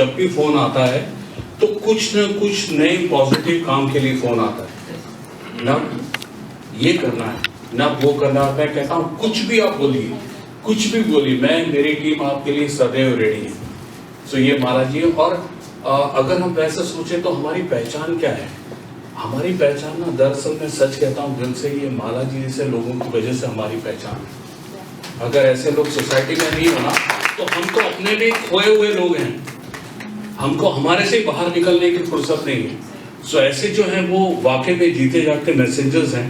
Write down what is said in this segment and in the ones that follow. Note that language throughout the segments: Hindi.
जब भी फोन आता है तो कुछ न कुछ नए पॉजिटिव काम के लिए फोन आता है। ना ये करना है, ना वो करना है। मैं कहता हूँ कुछ भी आप बोलिए, कुछ भी बोलिए, मैं मेरी टीम आपके लिए सदैव रेडी है। सो ये महाराज जी। और अगर हम वैसे सोचें तो हमारी पहचान क्या है? हमारी पहचान ना, दरअसल मैं सच कहता हूँ दिल से, ये माला जी जैसे लोगों की वजह से हमारी पहचान है। अगर ऐसे लोग सोसाइटी में नहीं होना तो हम तो अपने भी खोए हुए लोग हैं, हमको हमारे से बाहर निकलने की फुर्सत नहीं है। सो ऐसे जो हैं वो वाकई में जीते जागते मैसेंजर्स हैं,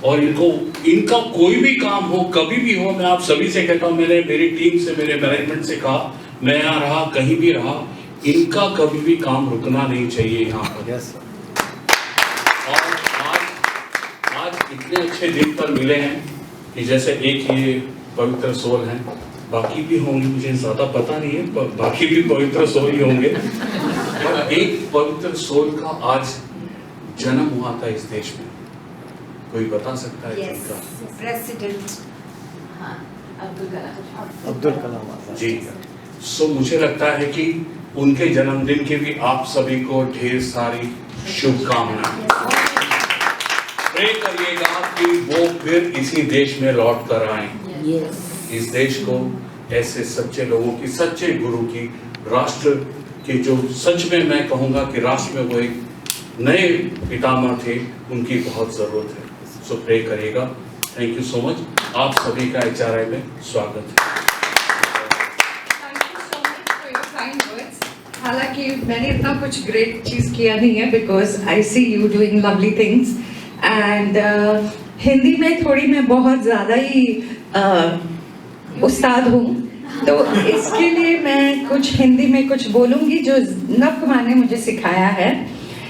और इनका कोई भी काम हो, कभी भी हो, मैं आप सभी से कहता हूँ, मैंने मेरी टीम से, मेरे मैनेजमेंट से कहा, मैं यहाँ रहा, कहीं भी रहा, इनका कभी भी काम रुकना नहीं चाहिए यहाँ पर। और आज इतने अच्छे दिन पर मिले हैं कि जैसे एक ये पवित्र सोल हैं, बाकी भी होंगे, मुझे ज्यादा पता नहीं है, पर बाकी भी पवित्र सोल ही होंगे, पर एक पवित्र सोल का आज जन्म हुआ था इस देश में। कोई बता सकता है जिनका? प्रेसिडेंट अब्दुल कलाम जी। सो मुझे लगता है कि उनके जन्मदिन के भी आप सभी को ढेर सारी शुभकामनाएं। प्रे करिएगा कि वो फिर इसी देश में लौट कर आए। इस देश को ऐसे सच्चे लोगों की, सच्चे गुरु की, राष्ट्र के जो सच में मैं कहूँगा कि राष्ट्र में वो एक नए पितामह थे, उनकी बहुत ज़रूरत है। सो प्रे करिएगा। Thank you so much. आप सभी का HRI में स्वागत है। हालांकि मैंने इतना कुछ ग्रेट चीज़ किया नहीं है, because I see you doing lovely things and Hindi में थोड़ी मैं बहुत ज़्यादा ही उस्ताद हूँ, तो इसके लिए मैं कुछ हिंदी में कुछ बोलूँगी जो नवकुमार ने मुझे सिखाया है।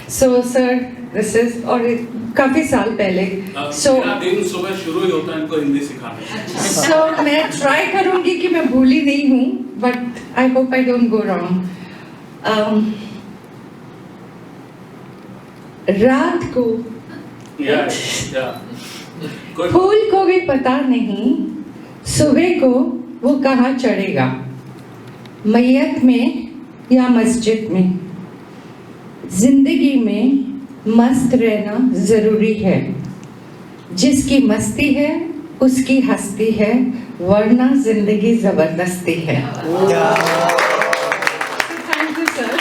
सो सर दिस इज, और काफ़ी साल पहले, सो दिन सुबह शुरू ही होता है इनको हिंदी सिखाने। सो मैं ट्राई करूँगी कि मैं भूली नहीं हूँ, but I hope I don't go wrong. रात को फूल को भी पता नहीं सुबह को वो कहाँ चढ़ेगा, मैयत में या मस्जिद में। जिंदगी में मस्त रहना जरूरी है, जिसकी मस्ती है उसकी हस्ती है, वरना जिंदगी जबरदस्ती है। Thank you sir.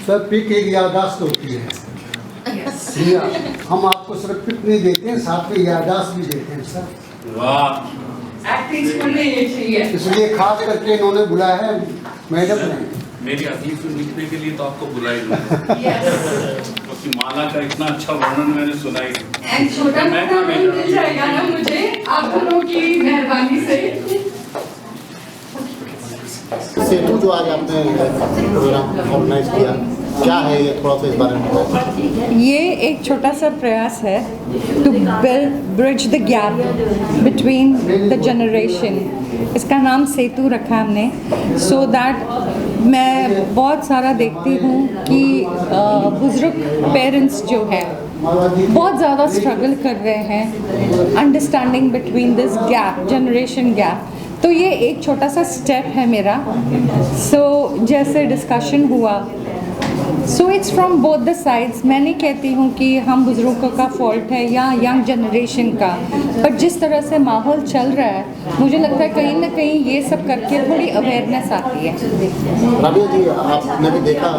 सर पिक एक याददाश्त होती है। हम आपको सिर्फ पिक नहीं देते हैं, साथ में याददाश्त भी देते हैं सर। वाह, एक्टिंग स्कूल में ये चाहिए, इसलिए खास करके इन्होंने बुलाया है मैडम ने। मेरी अगली फिल्म लिखने के लिए तो आपको बुलाई क्योंकि माला का इतना अच्छा वर्णन मैंने सुना ही नहीं। छोटा मोटा रोल मिल जाएगा ना मुझे आप दोनों की मेहरबानी से। सेतु जो आज आपने प्रोग्राम ऑर्गेनाइज किया, क्या है ये, थोड़ा सा इस बारे में बताएं। ये एक छोटा सा प्रयास है to bridge the gap between the generation. इसका नाम सेतु रखा हमने, सो दैट मैं बहुत सारा देखती हूँ कि बुजुर्ग पेरेंट्स जो है बहुत ज़्यादा स्ट्रगल कर रहे हैं understanding between this gap, generation gap. तो ये एक छोटा सा स्टेप है मेरा। सो जैसे डिस्कशन हुआ, so it's from both the sides. मैं नहीं कहती हूँ कि हम बुज़ुर्गों का फॉल्ट है या यंग जनरेशन का, बट जिस तरह से माहौल चल रहा है, मुझे लगता है कहीं ना कहीं ये सब करके थोड़ी अवेयरनेस आती है। राबिया जी, आपने भी देखा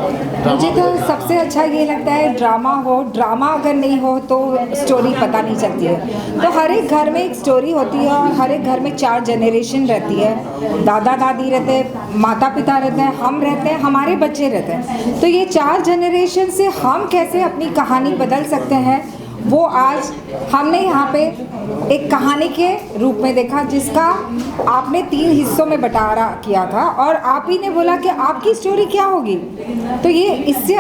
मुझे तो सबसे अच्छा ये लगता है ड्रामा हो। ड्रामा अगर नहीं हो तो स्टोरी पता नहीं चलती है। तो हर एक घर में एक स्टोरी होती है और हर एक घर में 4 जनरेशन रहती है। दादा दादी रहते हैं, माता पिता रहते हैं, हम रहते हैं, हमारे बच्चे रहते हैं। तो ये 4 जनरेशन से हम कैसे अपनी कहानी बदल सकते हैं वो आज हमने यहाँ पे एक कहानी के रूप में देखा, जिसका आपने 3 हिस्सों में बंटारा किया था और आप ही ने बोला कि आपकी स्टोरी क्या होगी। तो ये इससे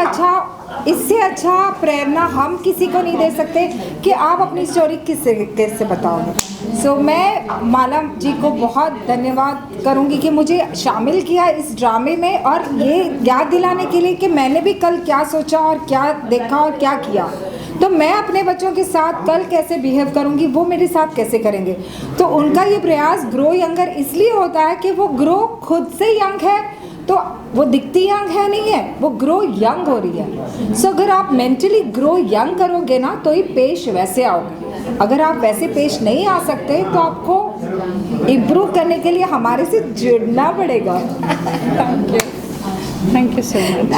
अच्छा प्रेरणा हम किसी को नहीं दे सकते कि आप अपनी स्टोरी किससे बताओगे। सो मैं माला जी को बहुत धन्यवाद करूंगी कि मुझे शामिल किया इस ड्रामे में, और ये याद दिलाने के लिए कि मैंने भी कल क्या सोचा और क्या देखा और क्या किया। तो मैं अपने बच्चों के साथ कल कैसे बिहेव करूंगी, वो मेरे साथ कैसे करेंगे। तो उनका ये प्रयास ग्रो यंगर इसलिए होता है कि वो ग्रो खुद से यंग है, तो वो दिखती यंग है नहीं है, वो ग्रो यंग हो रही है। सो अगर आप मेंटली ग्रो यंग करोगे ना तो ही पेश वैसे आओगे। अगर आप वैसे पेश नहीं आ सकते तो आपको इम्प्रूव करने के लिए हमारे से जुड़ना पड़ेगा। Thank you so much.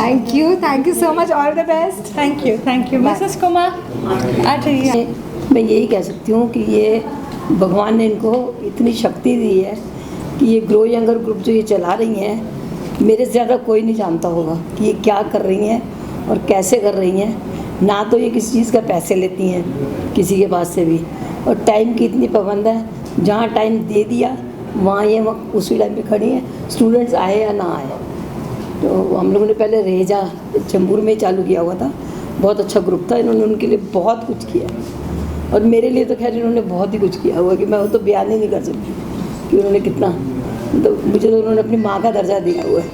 Thank you so much. All the best. Thank you Mrs Kumar, आ जाइए। मैं यही कह सकती हूँ कि ये भगवान ने इनको इतनी शक्ति दी है कि ये ग्रो यंगर ग्रुप जो ये चला रही हैं, मेरे से ज़्यादा कोई नहीं जानता होगा कि ये क्या कर रही हैं और कैसे कर रही हैं। ना तो ये किसी चीज़ का पैसे लेती हैं किसी के पास से भी, और टाइम की इतनी पाबंद है, जहाँ टाइम दे दिया वहाँ ये उसी टाइम पे खड़ी हैं, स्टूडेंट्स आए या ना आए। तो हम लोगों ने पहले रेजा चंबूर में चालू किया हुआ था, बहुत अच्छा ग्रुप था, इन्होंने उनके लिए बहुत कुछ किया, और मेरे लिए तो खैर इन्होंने बहुत ही कुछ किया हुआ कि मैं वो तो बयान ही नहीं कर सकती कि उन्होंने कितना, तो मुझे तो उन्होंने अपनी माँ का दर्जा दिया हुआ है।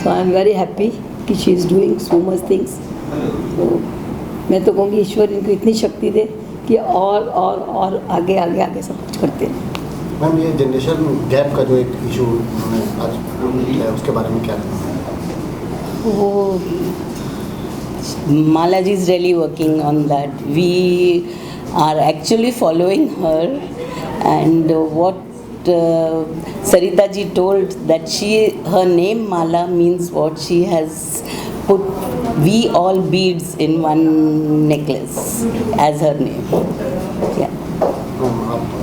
सो आई एम वेरी हैप्पी कि she is doing so much things. तो मैं तो कहूँगी ईश्वर इनको इतनी शक्ति दे कि और आगे सब कुछ करते हैं। मैम, ये जनरेशन गैप का जो एक इशू उन्होंने आज है, उसके बारे में क्या कहना है? Oh, Malaji is really working on that. We are actually following her, and what Sarita ji told that her name Mala means what she has put we all beads in one necklace as her name. Yeah.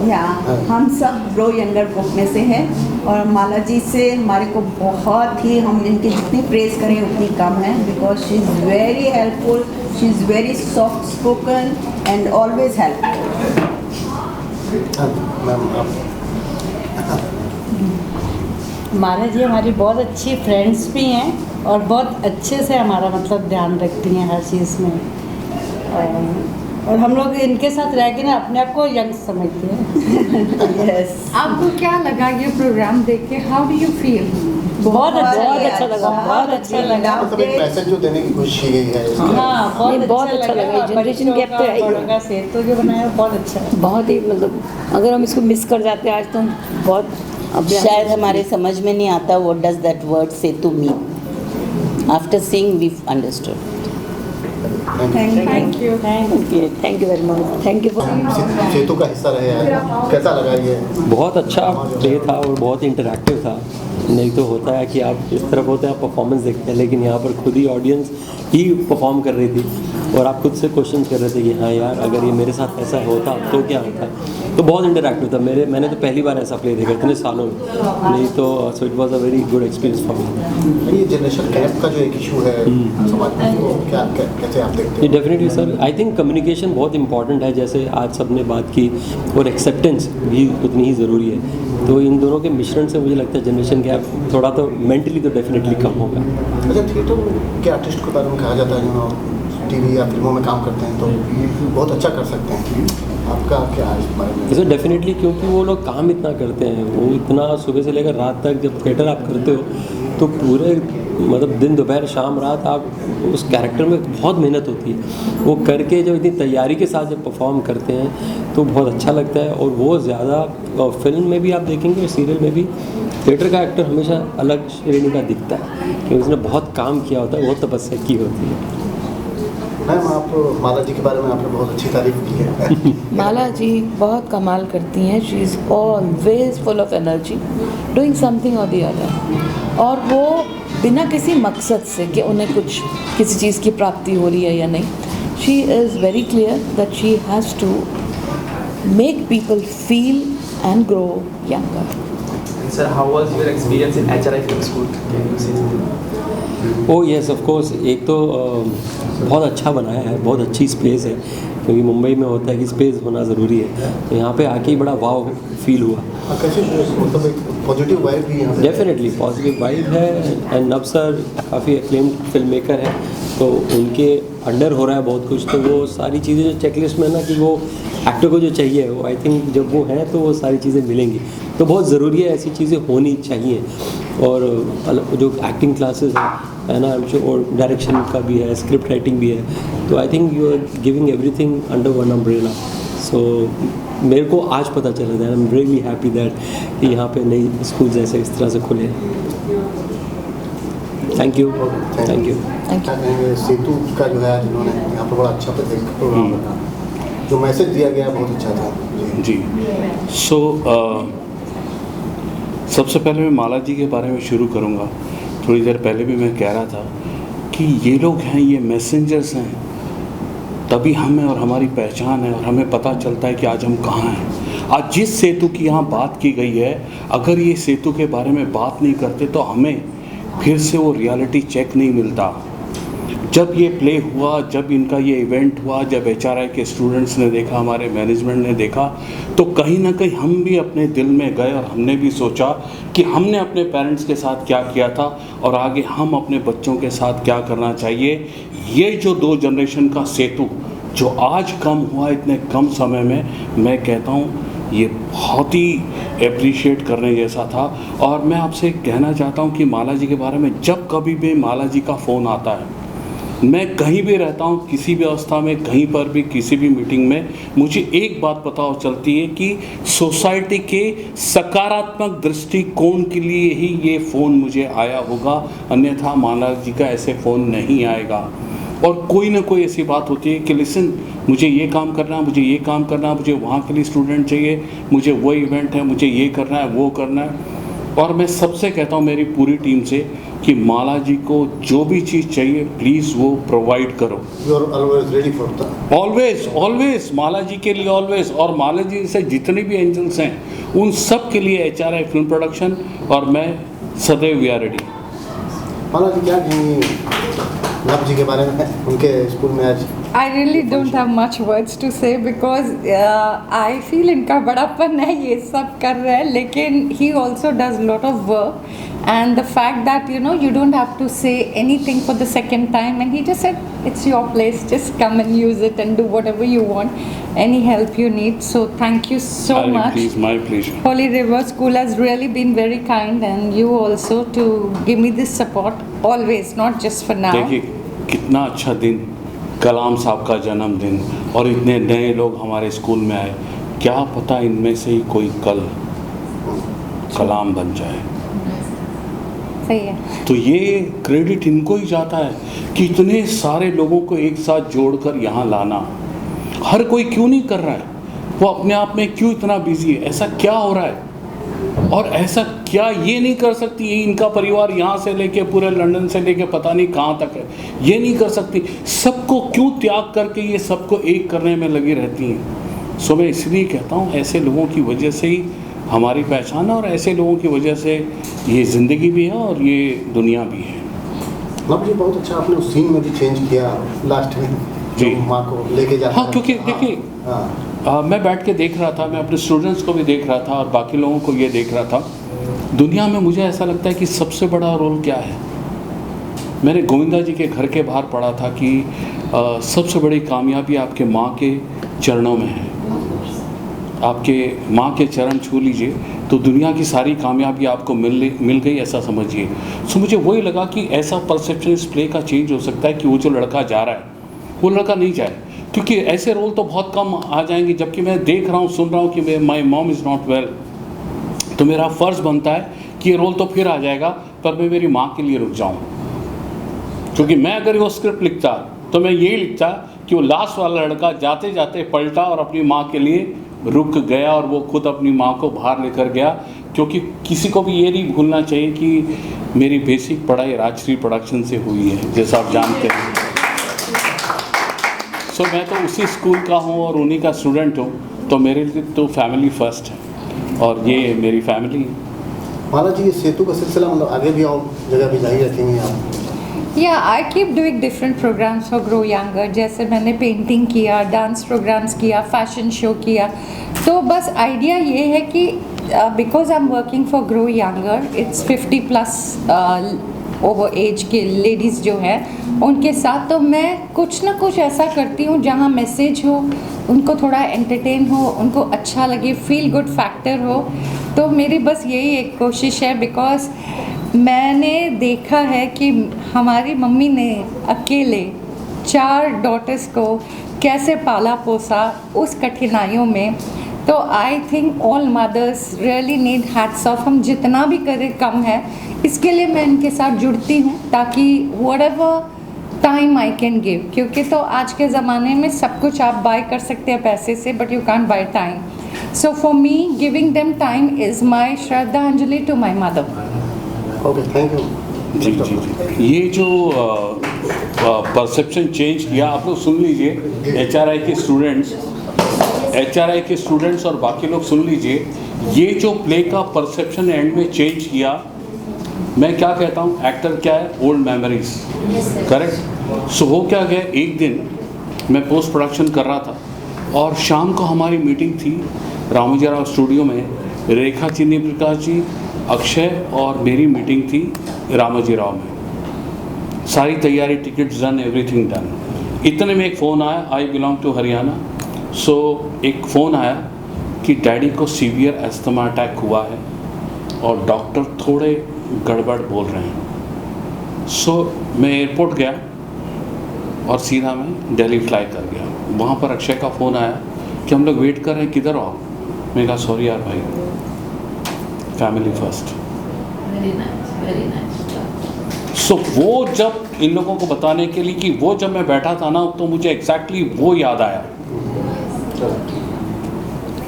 या हम सब ग्रो यंगर ग्रुप में से हैं, और माला जी से हमारे को बहुत ही, हम इनकी जितनी प्रेज़ करें उतनी कम है, because she is very helpful, she is very soft spoken and always help. Ma'am, Mala ji हमारी बहुत अच्छी फ्रेंड्स भी हैं और बहुत अच्छे से हमारा मतलब ध्यान रखती हैं हर चीज़ में, और हम लोग इनके साथ रह के ना अपने आप को यंग समझते हैं। यस। आपको क्या लगा ये प्रोग्राम देख के? How do you feel? बहुत अच्छा लगा, बहुत अच्छा लगा। मतलब एक मैसेज जो देने की कोशिश की गई है इसके, हाँ, बहुत अच्छा लगा। जनरेशन गैप तो है ही, सेतु जो बनाया बहुत अच्छा है, बहुत ही, मतलब अगर हम इसको मिस कर जाते हैं आज तो हम बहुत शायद हमारे समझ में नहीं आता what does that word Setu mean. After seeing we've understood. Thank you. Thank you very much. Thank you for Setu का हिस्सा रहे हैं, कैसा लगा ये? बहुत अच्छा प्ले था और बहुत इंटरैक्टिव था। नहीं तो होता है कि आप इस तरफ होते हैं, आप परफॉर्मेंस देखते हैं, लेकिन यहाँ पर खुद ही ऑडियंस ही परफॉर्म कर रही थी और आप खुद से क्वेश्चन कर रहे थे कि हाँ यार, अगर ये मेरे साथ ऐसा होता तो क्या होता। तो बहुत इंटरैक्टिव था। मैंने तो पहली बार ऐसा प्ले देखा इतने सालों में, नहीं तो so it was a very good experience for me. ये जनरेशन गैप का जो एक इशू है समाज में, तो कैसे आप देखते ये हो? Definitely sir, I think communication बहुत इंपॉर्टेंट है, जैसे आज सब ने बात की, और एक्सेप्टेंस भी उतनी ही ज़रूरी है। तो इन दोनों के मिश्रण से मुझे लगता है जनरेशन गैप थोड़ा तो मेंटली तो डेफिनेटली कम होगा। अच्छा, थिएटर के आर्टिस्ट के बारे में कहा जाता है जो टीवी या फिल्मों में काम करते हैं तो बहुत अच्छा कर सकते हैं, आपका क्या है इस बारे में? इसे डेफिनेटली, क्योंकि वो लोग काम इतना करते हैं, वो इतना सुबह से लेकर रात तक जब थिएटर आप करते हो तो पूरे मतलब दिन दोपहर शाम रात आप उस कैरेक्टर में बहुत मेहनत होती है। वो करके जब इतनी तैयारी के साथ जब परफॉर्म करते हैं तो बहुत अच्छा लगता है। और वो ज़्यादा फिल्म में भी आप देखेंगे और सीरियल में भी थिएटर का एक्टर हमेशा अलग श्रेणी का दिखता है कि उसने बहुत काम किया होता है, बहुत तपस्या की होती है। मैम, आप माला जी के बारे में आपने बहुत अच्छी तारीफ की है। माला जी बहुत कमाल करती हैं। She is always full of energy, doing something और दी अदर, और वो बिना किसी मकसद से कि उन्हें कुछ किसी चीज़ की प्राप्ति हो रही है या नहीं, she is very clear that she has to make people feel and grow younger. Sir, how was your experience in HRI Film School? Can you say something? Oh yes, of course. एक तो बहुत अच्छा बनाया है, बहुत अच्छी स्पेस है, क्योंकि मुंबई में होता है कि स्पेस होना ज़रूरी है, तो यहाँ पे आके ही बड़ा वाव फील हुआ। कैसे मतलब एक पॉजिटिव वाइब भी यहाँ पे? डेफिनेटली पॉजिटिव वाइब है, एंड नब सर काफ़ी एक्लेम्ड फिल्म मेकर है, तो उनके अंडर हो रहा है बहुत कुछ, तो वो सारी चीज़ें जो चेकलिस्ट में ना कि वो एक्टर को जो चाहिए वो आई थिंक जब वो हैं तो वो सारी चीज़ें मिलेंगी, तो बहुत ज़रूरी है, ऐसी चीज़ें होनी चाहिए। और जो एक्टिंग क्लासेस है ना, और डायरेक्शन का भी है, स्क्रिप्ट राइटिंग भी है, तो I think you are giving everything under one umbrella. So मेरे को आज पता चला था, I am really happy that कि यहाँ पे नई स्कूल जैसे इस तरह से खुले हैं। Thank you, thank you. क्या कहेंगे सेतु का जो है, जिन्होंने यहाँ पर बड़ा अच्छा प्रोग्राम रखा, जो मैसेज दिया गया बहुत अच्छा था जी। सो सबसे पहले मैं माला जी के बारे में शुरू करूँगा। थोड़ी देर पहले भी मैं कह रहा था कि ये लोग हैं, ये मैसेंजर्स हैं, तभी हमें और हमारी पहचान है और हमें पता चलता है कि आज हम कहाँ हैं। आज जिस सेतु की यहाँ बात की गई है, अगर ये सेतु के बारे में बात नहीं करते तो हमें फिर से वो रियलिटी चेक नहीं मिलता। जब ये प्ले हुआ, जब इनका ये इवेंट हुआ, जब HRI के स्टूडेंट्स ने देखा, हमारे मैनेजमेंट ने देखा, तो कहीं ना कहीं हम भी अपने दिल में गए और हमने भी सोचा कि हमने अपने पेरेंट्स के साथ क्या किया था और आगे हम अपने बच्चों के साथ क्या करना चाहिए। ये जो 2 जनरेशन का सेतु जो आज कम हुआ इतने कम समय में, मैं कहता हूँ ये बहुत ही अप्रिशिएट करने जैसा था। और मैं आपसे कहना चाहता हूँ कि माला जी के बारे में जब कभी भी माला जी का फ़ोन आता है, मैं कहीं भी रहता हूँ, किसी भी अवस्था में, कहीं पर भी, किसी भी मीटिंग में, मुझे एक बात पता चलती है कि सोसाइटी के सकारात्मक दृष्टिकोण के लिए ही ये फ़ोन मुझे आया होगा, अन्यथा माला जी का ऐसे फ़ोन नहीं आएगा। और कोई ना कोई ऐसी बात होती है कि लिसन, मुझे ये काम करना है, मुझे ये काम करना है, मुझे वहाँ के लिए स्टूडेंट चाहिए, मुझे वो इवेंट है, मुझे ये करना है, वो करना है। और मैं सबसे कहता हूँ मेरी पूरी टीम से कि माला जी को जो भी चीज़ चाहिए प्लीज़ वो प्रोवाइड करो। You are always ready for that. Always always Mala ji के लिए ऑलवेज। और माला जी से जितने भी एंजल्स हैं उन सब के लिए HRI फिल्म प्रोडक्शन और मैं सदैव वी आर रेडी। माला जी क्या कहेंगी नब जी के बारे में, उनके स्कूल में आज? I really don't have much words to say because I feel इनका बड़ापन है, ये सब कर रहे हैं, लेकिन he also does lot of work, and the fact that you don't have to say anything for the second time, and he just said it's your place, just come and use it and do whatever you want, any help you need. So thank you so much. Please, my pleasure. Holy River School has really been very kind, and you also to give me this support always, not just for now. देखिए कितना अच्छा दिन, कलाम साहब का जन्मदिन, और इतने नए लोग हमारे स्कूल में आए। क्या पता इनमें से ही कोई कल कलाम बन जाए। सही है। तो ये क्रेडिट इनको ही जाता है कि इतने सारे लोगों को एक साथ जोड़कर यहाँ लाना। हर कोई क्यों नहीं कर रहा है, वो अपने आप में क्यों इतना बिजी है, ऐसा क्या हो रहा है? और ऐसा क्या ये नहीं कर सकती, ये इनका परिवार यहाँ से लेके पूरे लंदन से लेके पता नहीं कहाँ तक है, ये नहीं कर सकती? सबको क्यों त्याग करके ये सबको एक करने में लगी रहती हैं? सो मैं इसलिए कहता हूँ ऐसे लोगों की वजह से ही हमारी पहचान है, और ऐसे लोगों की वजह से ये ज़िंदगी भी है और ये दुनिया भी है। नब जी बहुत अच्छा आपने उस सीन में भी चेंज किया लास्ट में जी, माँ को लेके जाता। हाँ, क्योंकि देखिए मैं बैठ के देख रहा था, मैं अपने स्टूडेंट्स को भी देख रहा था और बाकी लोगों को ये देख रहा था। दुनिया में मुझे ऐसा लगता है कि सबसे बड़ा रोल क्या है। मैंने गोविंदा जी के घर के बाहर पढ़ा था कि सबसे बड़ी कामयाबी आपके माँ के चरणों में है। आपके माँ के चरण छू लीजिए तो दुनिया की सारी कामयाबी आपको मिल गई, ऐसा समझिए। सो मुझे वही लगा कि ऐसा परसेप्शन इस प्ले का चेंज हो सकता है कि वो जो लड़का जा रहा है वो लड़का नहीं जाए, क्योंकि ऐसे रोल तो बहुत कम आ जाएंगे। जबकि मैं देख रहा हूँ, सुन रहा हूँ कि my mom is not well, तो मेरा फ़र्ज़ बनता है कि ये रोल तो फिर आ जाएगा, पर मैं मेरी माँ के लिए रुक जाऊँ। क्योंकि मैं अगर वो स्क्रिप्ट लिखता तो मैं यही लिखता कि वो लास्ट वाला लड़का जाते जाते पलटा और अपनी माँ के लिए रुक गया, और वो खुद अपनी माँ को बाहर लेकर गया। क्योंकि किसी को भी ये नहीं भूलना चाहिए कि मेरी बेसिक पढ़ाई राजश्री प्रोडक्शन से हुई है, जैसा आप जानते हैं। सो मैं तो उसी स्कूल का हूँ और उन्हीं का स्टूडेंट हूँ, तो मेरे लिए तो फैमिली फर्स्ट है और ये मेरी फैमिली है। माला जी, ये सेतु का सिलसिला मतलब आगे भी और जगह भी जारी रखेंगे आप? या I keep doing different programmes for grow younger, जैसे मैंने पेंटिंग किया, डांस प्रोग्राम्स किया, फैशन शो किया। तो बस आइडिया ये है कि because I am working for grow younger, it's 50+ over age के लेडीज़ जो है उनके साथ, तो मैं कुछ ना कुछ ऐसा करती हूँ जहाँ मैसेज हो, उनको थोड़ा एंटरटेन हो, उनको अच्छा लगे, फील गुड फैक्टर हो। तो मेरी बस यही एक कोशिश है, बिकॉज मैंने देखा है कि हमारी मम्मी ने अकेले 4 डॉटर्स को कैसे पाला पोसा उस कठिनाइयों में। तो I think all mothers really need hats off. हम जितना भी करें कम है, इसके लिए मैं इनके साथ जुड़ती हूँ ताकि whatever time I can give, क्योंकि तो आज के ज़माने में सब कुछ आप बाय कर सकते हैं पैसे से, but you can't buy time. So for me giving them time is my श्रद्धांजलि to my mother. Okay, thank you. जी जी जी। ये जो परसेप्शन चेंज किया, आप लोग सुन लीजिए, एचआरआई के स्टूडेंट्स और बाकी लोग सुन लीजिए, ये जो प्ले का परसेप्शन एंड में चेंज किया, मैं क्या कहता हूँ, एक्टर क्या है, ओल्ड मेमोरीज, करेक्ट। सो हो क्या गया, एक दिन मैं पोस्ट प्रोडक्शन कर रहा था और शाम को हमारी मीटिंग थी रामोजी राव स्टूडियो में। रेखा चिन्नी प्रकाश जी, अक्षय और मेरी मीटिंग थी रामोजी राव में। सारी तैयारी, टिकट्स डन, एवरीथिंग डन। इतने में एक फ़ोन आया, आई बिलोंग टू हरियाणा। सो एक फ़ोन आया कि डैडी को सीवियर एस्थमा अटैक हुआ है और डॉक्टर थोड़े गड़बड़ बोल रहे हैं। सो मैं एयरपोर्ट गया और सीधा मैं दिल्ली फ्लाई कर गया। वहाँ पर अक्षय का फ़ोन आया कि हम लोग वेट कर रहे हैं, किधर हो? मैंने कहा सॉरी यार भाई, फैमिली फर्स्ट। सो वो जब इन लोगों को बताने के लिए कि वो जब मैं बैठा था ना, तो मुझे एग्जैक्टली वो याद आया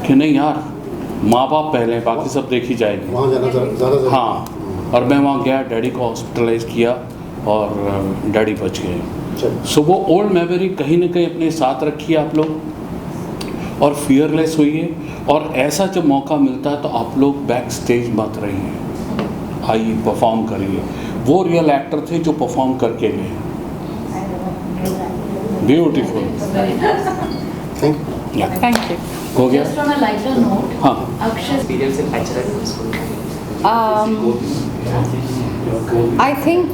कि नहीं यार, माँ बाप पहले, बाकी सब देखी जाएगी। वहाँ जाना ज़्यादा। हाँ, और मैं वहाँ गया, डैडी को हॉस्पिटलाइज किया और डैडी बच गए। सो वो ओल्ड मेमोरी कहीं ना कहीं अपने साथ रखिए आप लोग और फियरलेस होइए। और ऐसा जब मौका मिलता है तो आप लोग बैक स्टेज मत रहिए, आइए परफॉर्म करिए। वो रियल एक्टर थे जो परफॉर्म करके गए। ब्यूटीफुल। Thank you. हो गया? Just on a lighter note, हाँ। Akshay Experience in HRI school. I think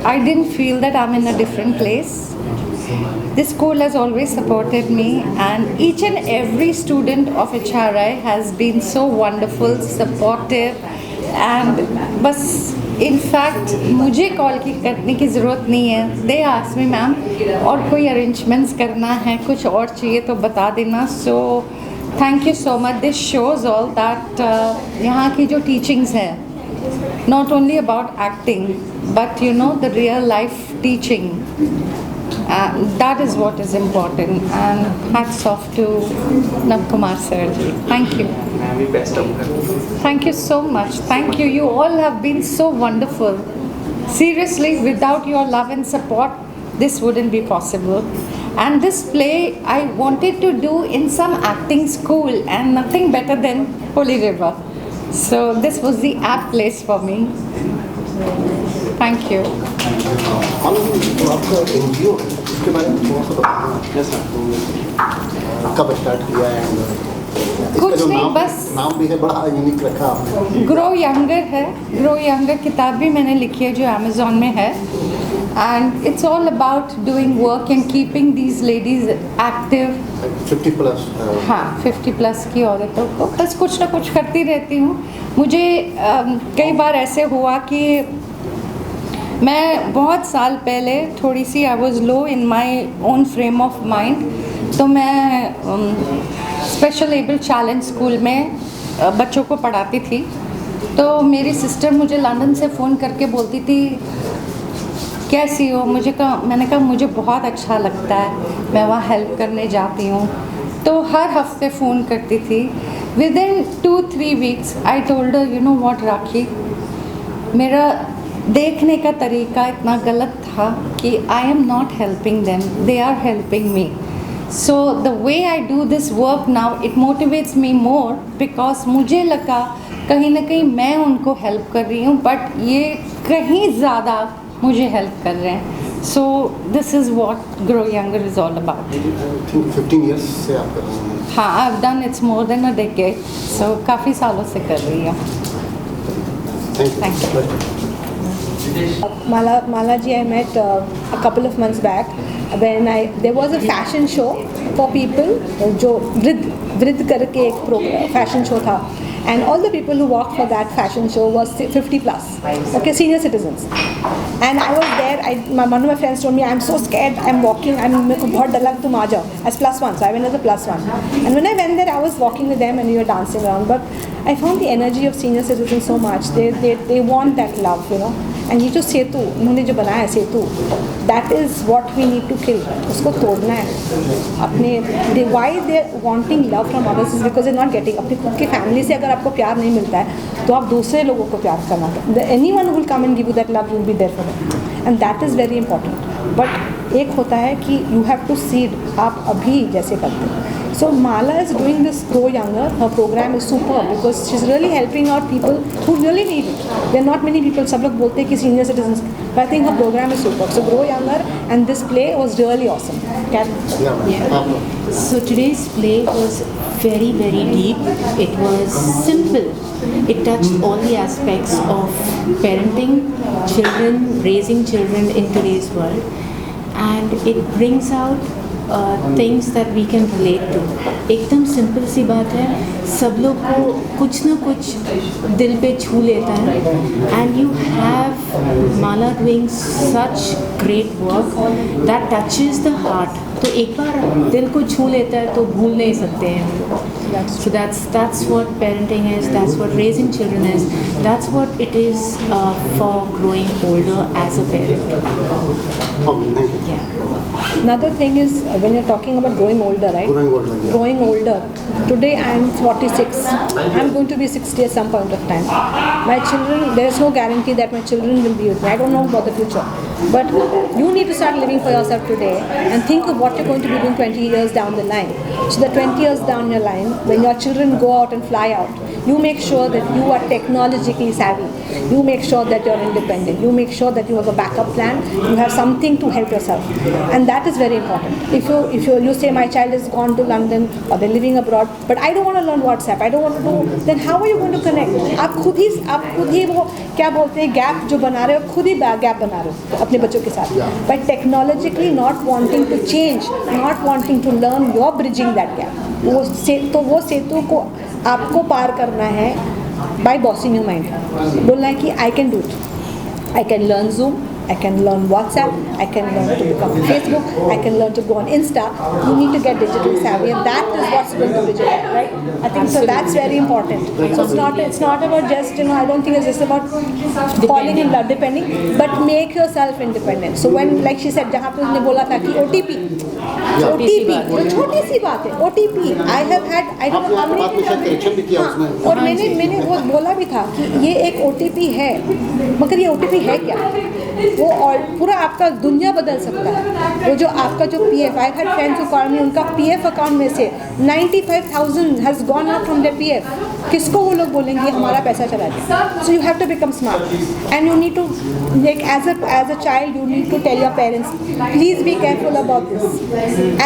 I didn't feel that I'm in a different place. This school has always supported me, and each and every student of HRI has been so wonderful, supportive, and बस in fact मुझे कॉल करने की ज़रूरत नहीं है। They ask me, मैम और कोई अरेंजमेंट्स करना है, कुछ और चाहिए तो बता देना। So thank you so much. This shows all that यहाँ की जो teachings है, not only about acting, but you know the real life teaching. That is what is important, and hats off to Navkumar sir ji. Thank you. Ma'am, best of luck. Thank you so much. Thank you. You all have been so wonderful. Seriously, without your love and support, this wouldn't be possible. And this play I wanted to do in some acting school, and nothing better than Holy River. So this was the apt place for me. Thank you. तो आपका NGO है, उसके बारे में थोड़ा सा बताना। कब स्टार्ट किया है? इसका कुछ जो नहीं, नाम बस नाम भी है, बड़ा यूनिक रखा आपने। ग्रो यंगर है। ग्रो यंगर किताब भी मैंने लिखी है जो अमेज़ॉन में है, and it's all about doing work and keeping these ladies active. 50+। हाँ, 50+ की औरतों को बस कुछ ना कुछ करती रहती हूँ। मुझे कई बार ऐसे हुआ कि मैं बहुत साल पहले थोड़ी सी I was low in my own frame of mind, तो मैं स्पेशल एबल चैलेंज स्कूल में बच्चों को पढ़ाती थी। तो मेरी सिस्टर मुझे लंदन से फ़ोन करके बोलती थी, कैसी हो? मैंने कहा मुझे बहुत अच्छा लगता है, मैं वहाँ हेल्प करने जाती हूँ। तो हर हफ्ते फ़ोन करती थी। Within 2-3 weeks I told her, you know what Rakhi, मेरा देखने का तरीका इतना गलत था कि I am not helping them, they are helping me. So the way I do this work now, it motivates me more, because मुझे लगा कहीं ना कहीं मैं उनको हेल्प कर रही हूँ, बट ये कहीं ज़्यादा मुझे हेल्प कर रहे हैं. So this is what grow younger is all about. 15 years से आप कर रहे हैं. हाँ, I've done it's more than a decade. So काफ़ी सालों से कर रही हूँ. Thank you. Malaji, I met a couple of months back when there was a fashion show for people जो वृद्ध करके एक fashion show था, and all the people who walked for that fashion show was 50 plus, okay, senior citizens. And I was there. One of my friends told me, I'm so scared, I'm walking, मेरे को बहुत डर लगा, तुम आ जाओ as +1. So I went as a +1. And when I went there, I was walking with them and we were dancing around. But I found the energy of senior citizens so much. They want that love, you know. And ये जो सेतु उन्होंने जो बनाया है सेतु, that is what we need to kill. उसको तोड़ना है. अपने why they're wanting love from others is because they're not getting. अपनी खुद की फैमिली से अगर आपको प्यार नहीं मिलता है तो आप दूसरे लोगों को प्यार करना. Anyone who will come and give you that love, you will be there for them. And that is very important. But एक होता है कि you have to seed. आप अभी जैसे करते हैं. So Mala is doing this Grow Younger. Her program is superb because she's really helping out people who really need it. There are not many people. सब लोग बोलते हैं कि senior citizens. But I think her program is superb. So Grow Younger and this play was really awesome. So today's play was very, very deep. It was simple. It touched all the aspects of parenting children, raising children in today's world, and it brings out things that we can relate to. एकदम सिंपल सी बात है, सब लोग को कुछ ना कुछ दिल पे छू लेता है. And you have Mala doing such great work that touches the heart. तो एक बार दिल को छू लेता है तो भूल नहीं सकते हैं. So that's what parenting is. That's what raising children is. That's what it is for growing older as a parent. Yeah. Another thing is when you're talking about growing older, right? Growing older. Yeah. Growing older. Today I'm 46. I'm going to be 60 at some point of time. My children, there is no guarantee that my children will be with me. I don't know about the future. But you need to start living for yourself today and think of what you're going to be doing 20 years down the line. So that 20 years down your line, when your children go out and fly out, you make sure that you are technologically savvy. You make sure that you're independent. You make sure that you have a backup plan. You have something to help yourself. And that is very important. If you say my child has gone to London or they're living abroad, but I don't want to learn WhatsApp, I don't want to do, then how are you going to connect? आप खुद ही वो क्या बोलते हैं गैप जो बना रहे हो, खुद ही गैप बना रहे हो अपने बच्चों के साथ. But technologically not wanting to change, not wanting to learn, you're bridging that gap. वो सेतु को आपको पार करना है by bossing your mind. बोलना है कि I can do it. I can learn Zoom. I can learn WhatsApp, I can learn to become Facebook, I can learn to go on Insta. You need to get digitally savvy, and that is what's going to bridge it, right? I think so. That's very important. So it's not about just, you know, I don't think it's just about falling in love, depending, but make yourself independent. So when, like she said, जहाँ पे उसने बोला था कि OTP, वो छोटी सी बात है. OTP, I have had, I don't know how many. हाँ, और मैंने वो बोला भी था कि ये एक OTP है, मगर ये OTP है क्या? वो और पूरा आपका दुनिया बदल सकता है. वो जो आपका जो PF, I had friends who called me, उनका PF अकाउंट में से 95,000 has gone out from their PF. किसको वो लोग बोलेंगे हमारा पैसा चला गया? So you have to become smart, and you need to, like as a child, you need to tell your parents, please be careful about this.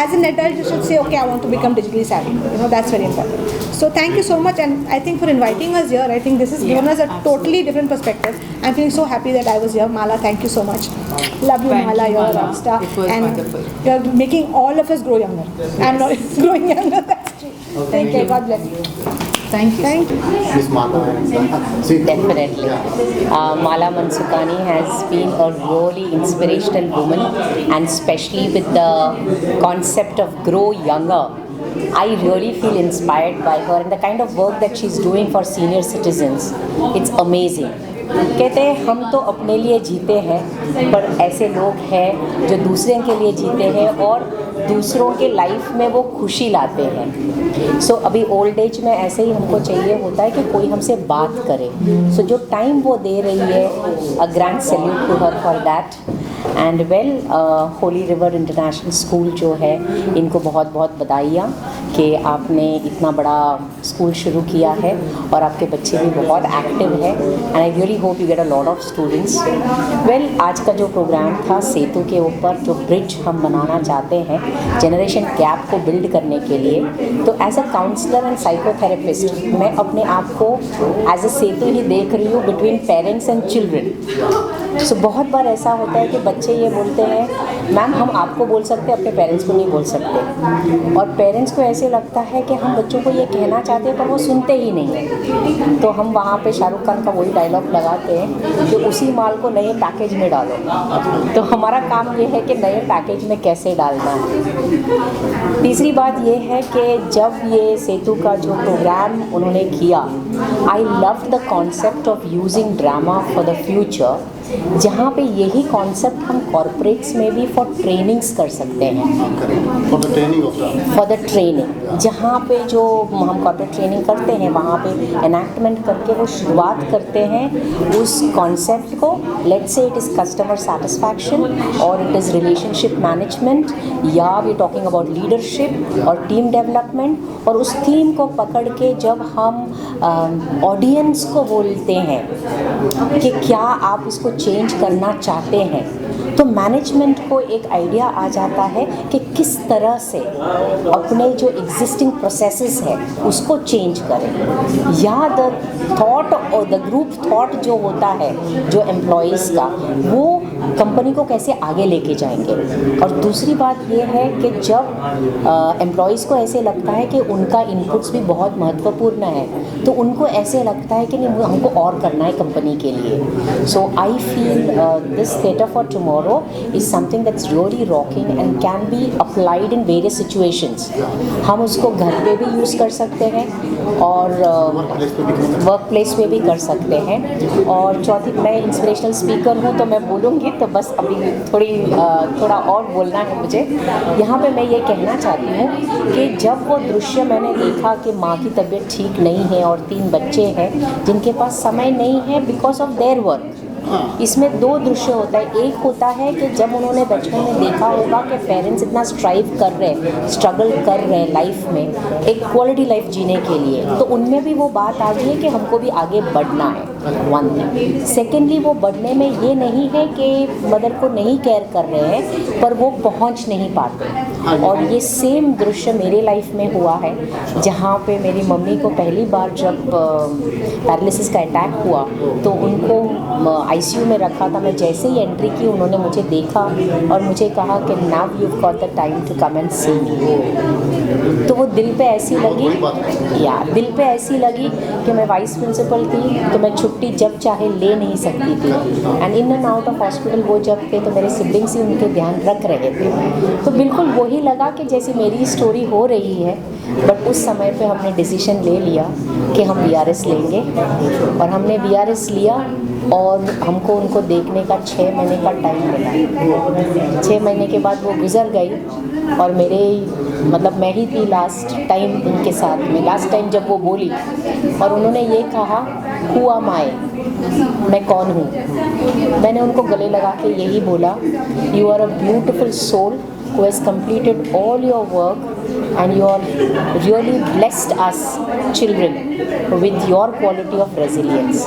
As an adult, you should say, okay, I want to become digitally savvy. You know, that's very important. So thank you so much, and I think for inviting us here, I think this has given us a totally different perspective. I'm feeling so happy that I was here. Mala, thank you so much. Love you, Mala. You're a rock star, and wonderful. You're making all of us grow younger. I'm not growing younger. That's true. Thank you. God bless you. Thank you. Thank you. Miss Mala. Definitely. Mala Mansukani has been a really inspirational woman, and especially with the concept of grow younger. I really feel inspired by her and the kind of work that she's doing for senior citizens. It's amazing. कहते हैं हम तो अपने लिए जीते हैं, पर ऐसे लोग हैं जो दूसरे के लिए जीते हैं और दूसरों के लाइफ में वो खुशी लाते हैं. सो अभी ओल्ड एज में ऐसे ही हमको चाहिए होता है कि कोई हमसे बात करे. सो जो टाइम वो दे रही है, a grand salute to her for that. And well Holy River International School जो है, इनको बहुत बहुत बधाइयाँ कि आपने इतना बड़ा स्कूल शुरू किया है और आपके बच्चे भी बहुत एक्टिव है and I really hope you get a lot of students. Well, आज का जो प्रोग्राम था सेतु के ऊपर, जो ब्रिज हम बनाना चाहते हैं जनरेशन गैप को बिल्ड करने के लिए, तो as a counsellor and psychotherapist मैं अपने आप को एज अ सेतु ही देख रही हूँ बिटवीन पेरेंट्स एंड चिल्ड्रन। सो बहुत बार ऐसा होता है कि बच्चे ये बोलते हैं मैम हम आपको बोल सकते हैं, अपने पेरेंट्स को नहीं बोल सकते, और पेरेंट्स को ऐसे लगता है कि हम बच्चों को ये कहना चाहते हैं पर वो सुनते ही नहीं हैं। तो हम वहाँ पे शाहरुख खान का वही डायलॉग लगाते हैं कि उसी माल को नए पैकेज में डालो। तो हमारा काम ये है कि नए पैकेज में कैसे डालना है। तीसरी बात ये है कि जब ये सेतु का जो प्रोग्राम उन्होंने किया, I love the concept of using drama for the future, जहाँ पे यही कॉन्सेप्ट हम कॉर्पोरेट्स में भी फॉर ट्रेनिंग्स कर सकते हैं। फॉर द ट्रेनिंग जहाँ पे जो हम कॉर्पोरेट ट्रेनिंग करते हैं वहाँ पे एनैक्टमेंट करके वो शुरुआत करते हैं उस कॉन्सेप्ट को। Let's say it is customer satisfaction और इट इज़ रिलेशनशिप मैनेजमेंट, या वी टॉकिंग अबाउट लीडरशिप और टीम डेवलपमेंट, और उस थीम को पकड़ के जब हम ऑडियंस को बोलते हैं कि क्या आप इसको चेंज करना चाहते हैं, तो मैनेजमेंट को एक आइडिया आ जाता है कि किस तरह से अपने जो एग्जिस्टिंग प्रोसेसेस है उसको चेंज करें, या द थॉट और द ग्रुप थॉट जो होता है जो एम्प्लॉयज़ का, वो कंपनी को कैसे आगे लेके जाएंगे। और दूसरी बात ये है कि जब एम्प्लॉयज़ को ऐसे लगता है कि उनका इनपुट्स भी बहुत महत्वपूर्ण है, तो उनको ऐसे लगता है कि नहीं हमको और करना है कंपनी के लिए। So I feel this theatre for tomorrow is something that's really rocking and can be applied in various situations. हम उसको घर पे भी यूज़ कर सकते हैं और वर्क प्लेस पे भी कर सकते हैं। और चौथी, मैं इंस्पिरेशनल स्पीकर हूँ तो मैं बोलूँगी, तो बस अभी थोड़ा और बोलना है मुझे। यहाँ पे मैं ये कहना चाहती हूँ कि जब वो दृश्य मैंने देखा कि माँ की तबीयत ठीक नहीं है और 3 बच्चे हैं जिनके पास समय नहीं है बिकॉज ऑफ देयर वर्क, इसमें 2 दृश्य होता है। एक होता है कि जब उन्होंने बचपन में देखा होगा कि पेरेंट्स इतना स्ट्राइव कर रहे हैं, स्ट्रगल कर रहे हैं लाइफ में एक क्वालिटी लाइफ जीने के लिए, तो उनमें भी वो बात आ गई है कि हमको भी आगे बढ़ना है। One thing. सेकेंडली, वो बढ़ने में ये नहीं है कि मदर को नहीं केयर कर रहे हैं पर वो पहुंच नहीं पाते। और ये सेम दृश्य मेरे लाइफ में हुआ है, जहाँ पे मेरी मम्मी को पहली बार जब पैरालिसिस का अटैक हुआ तो उनको आईसीयू में रखा था। मैं जैसे ही एंट्री की उन्होंने मुझे देखा और मुझे कहा कि now you got the time to come and see me. तो वो दिल पे ऐसी लगी कि मैं वाइस प्रिंसिपल थी तो मैं छुट्टी जब चाहे ले नहीं सकती थी, and in and out of hospital वो जब थे तो मेरे सिबलिंग्स ही उनके ध्यान रख रहे थे। तो बिल्कुल वही लगा कि जैसे मेरी स्टोरी हो रही है, बट उस समय पे हमने डिसीजन ले लिया कि हम बीआरएस लेंगे, और हमने बीआरएस लिया और हमको उनको देखने का 6 महीने का टाइम मिला। 6 महीने के बाद वो गुजर गई और मेरे मतलब मैं ही थी लास्ट टाइम उनके साथ में। लास्ट टाइम जब वो बोली और उन्होंने ये कहा हु एम आई, मैं कौन हूँ, मैंने उनको गले लगा के यही बोला, you are a beautiful soul who has completed all your work and you are really blessed us children with your quality of resilience।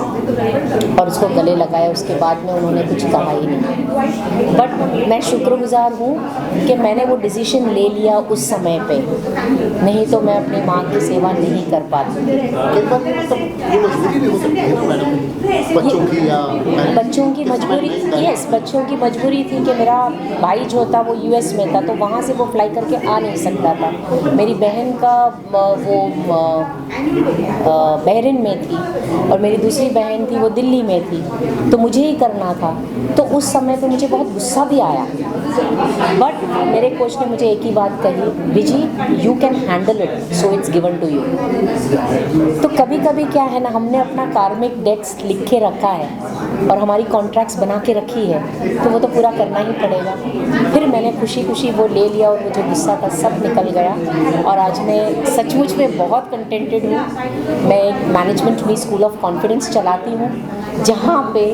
और उसको गले लगाया, उसके बाद में उन्होंने कुछ कहा ही नहीं। बट मैं शुक्रगुजार हूँ कि मैंने वो डिसीजन ले लिया उस समय पे, नहीं तो मैं अपनी माँ की सेवा नहीं कर पाती। बच्चों की मजबूरी, यस, बच्चों की मजबूरी थी कि मेरा भाई जो था वो यूएस में था तो वहाँ से वो फ्लाई करके आ नहीं सकता था। मेरी बहन का वो बहरीन में थी और मेरी दूसरी बहन थी वो दिल्ली में थी, तो मुझे ही करना था। तो उस समय पे मुझे बहुत गुस्सा भी आया, बट मेरे कोच ने मुझे एक ही बात कही, Viji you can handle it so it's given to you. तो कभी कभी क्या है ना, हमने अपना कार्मिक डेट्स लिख के रखा है और हमारी कॉन्ट्रैक्ट्स बना के रखी है, तो वो तो पूरा करना ही पड़ेगा। फिर मैंने खुशी खुशी वो ले लिया और मुझे गुस्सा था सब निकल गया, और आज मैं सचमुच में बहुत कंटेंटेड हूँ। मैं एक मैनेजमेंट में स्कूल ऑफ कॉन्फिडेंस चलाती हूँ, जहाँ पे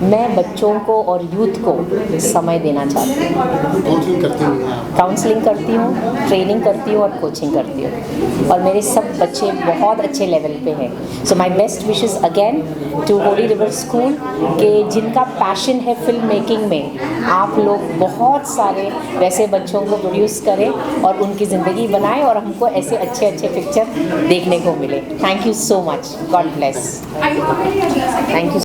मैं बच्चों को और यूथ को समय देना चाहती हूँ। काउंसलिंग करती हुई हैं आप? काउंसलिंग करती हूँ, ट्रेनिंग करती हूँ और कोचिंग करती हूँ, और मेरे सब बच्चे बहुत अच्छे लेवल पे हैं। So my best wishes again to Holy River School के जिनका पैशन है फिल्म मेकिंग में, आप लोग बहुत सारे वैसे बच्चों को प्रोड्यूस करें और उनकी ज़िंदगी बनाएं और हमको ऐसे अच्छे अच्छे पिक्चर देखने को मिले। Thank you so much, God bless. Thank you.